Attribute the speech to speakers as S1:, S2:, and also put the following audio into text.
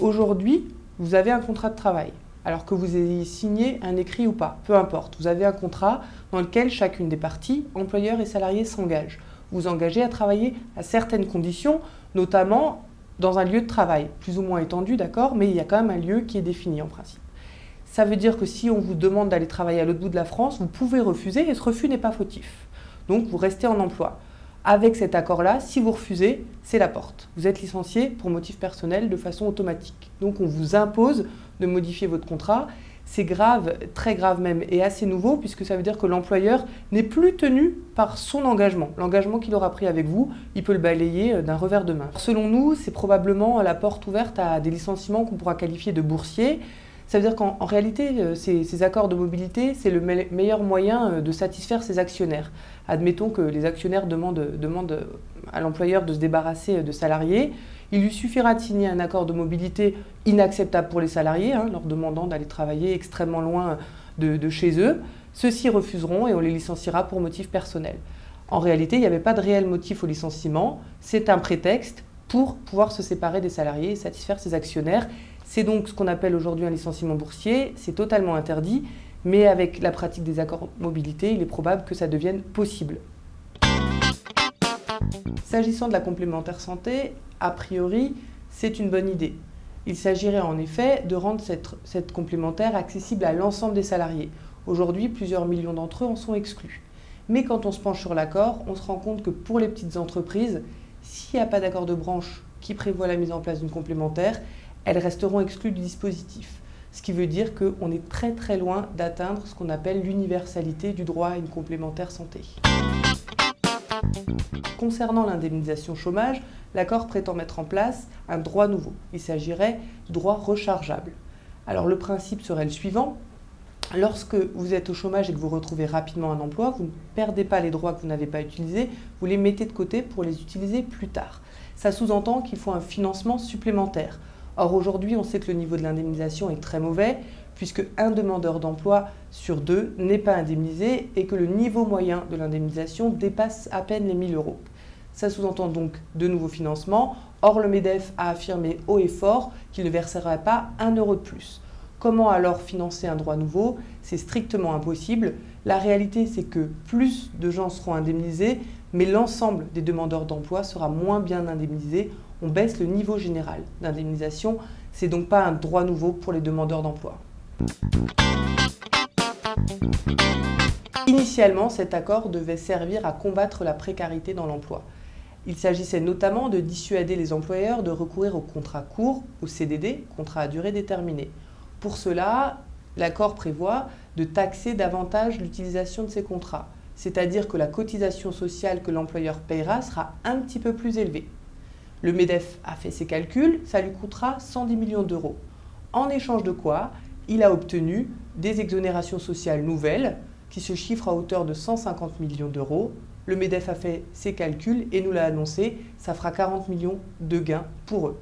S1: Aujourd'hui, vous avez un contrat de travail, alors que vous ayez signé un écrit ou pas, peu importe. Vous avez un contrat dans lequel chacune des parties, employeur et salarié, s'engage. Vous engagez à travailler à certaines conditions, notamment dans un lieu de travail, plus ou moins étendu, d'accord, mais il y a quand même un lieu qui est défini en principe. Ça veut dire que si on vous demande d'aller travailler à l'autre bout de la France, vous pouvez refuser et ce refus n'est pas fautif. Donc vous restez en emploi. Avec cet accord-là, si vous refusez, c'est la porte. Vous êtes licencié pour motif personnel de façon automatique. Donc on vous impose de modifier votre contrat. C'est grave, très grave même, et assez nouveau, puisque ça veut dire que l'employeur n'est plus tenu par son engagement. L'engagement qu'il aura pris avec vous, il peut le balayer d'un revers de main. Selon nous, c'est probablement la porte ouverte à des licenciements qu'on pourra qualifier de boursiers. Ça veut dire qu'en réalité, ces accords de mobilité, c'est le meilleur moyen de satisfaire ses actionnaires. Admettons que les actionnaires demandent à l'employeur de se débarrasser de salariés. Il lui suffira de signer un accord de mobilité inacceptable pour les salariés, leur demandant d'aller travailler extrêmement loin de chez eux. Ceux-ci refuseront et on les licenciera pour motif personnel. En réalité, il n'y avait pas de réel motif au licenciement. C'est un prétexte pour pouvoir se séparer des salariés et satisfaire ses actionnaires. C'est donc ce qu'on appelle aujourd'hui un licenciement boursier. C'est totalement interdit, mais avec la pratique des accords mobilité, il est probable que ça devienne possible. S'agissant de la complémentaire santé, a priori, c'est une bonne idée. Il s'agirait en effet de rendre cette complémentaire accessible à l'ensemble des salariés. Aujourd'hui, plusieurs millions d'entre eux en sont exclus. Mais quand on se penche sur l'accord, on se rend compte que pour les petites entreprises, s'il n'y a pas d'accord de branche qui prévoit la mise en place d'une complémentaire, elles resteront exclues du dispositif. Ce qui veut dire qu'on est très très loin d'atteindre ce qu'on appelle l'universalité du droit à une complémentaire santé. Concernant l'indemnisation chômage, l'accord prétend mettre en place un droit nouveau. Il s'agirait du droit rechargeable. Alors le principe serait le suivant. Lorsque vous êtes au chômage et que vous retrouvez rapidement un emploi, vous ne perdez pas les droits que vous n'avez pas utilisés, vous les mettez de côté pour les utiliser plus tard. Ça sous-entend qu'il faut un financement supplémentaire. Or aujourd'hui, on sait que le niveau de l'indemnisation est très mauvais, puisque un demandeur d'emploi sur deux n'est pas indemnisé et que le niveau moyen de l'indemnisation dépasse à peine les 1 000 €. Ça sous-entend donc de nouveaux financements. Or, le MEDEF a affirmé haut et fort qu'il ne verserait pas 1 € de plus. Comment alors financer un droit nouveau? C'est strictement impossible. La réalité, c'est que plus de gens seront indemnisés, mais l'ensemble des demandeurs d'emploi sera moins bien indemnisé. On baisse le niveau général d'indemnisation. C'est donc pas un droit nouveau pour les demandeurs d'emploi. Initialement, cet accord devait servir à combattre la précarité dans l'emploi. Il s'agissait notamment de dissuader les employeurs de recourir aux contrats courts, aux CDD, contrats à durée déterminée. Pour cela, l'accord prévoit de taxer davantage l'utilisation de ces contrats, c'est-à-dire que la cotisation sociale que l'employeur paiera sera un petit peu plus élevée. Le MEDEF a fait ses calculs, ça lui coûtera 110 millions d'euros. En échange de quoi, il a obtenu des exonérations sociales nouvelles qui se chiffrent à hauteur de 150 millions d'euros. Le MEDEF a fait ses calculs et nous l'a annoncé, ça fera 40 millions de gains pour eux.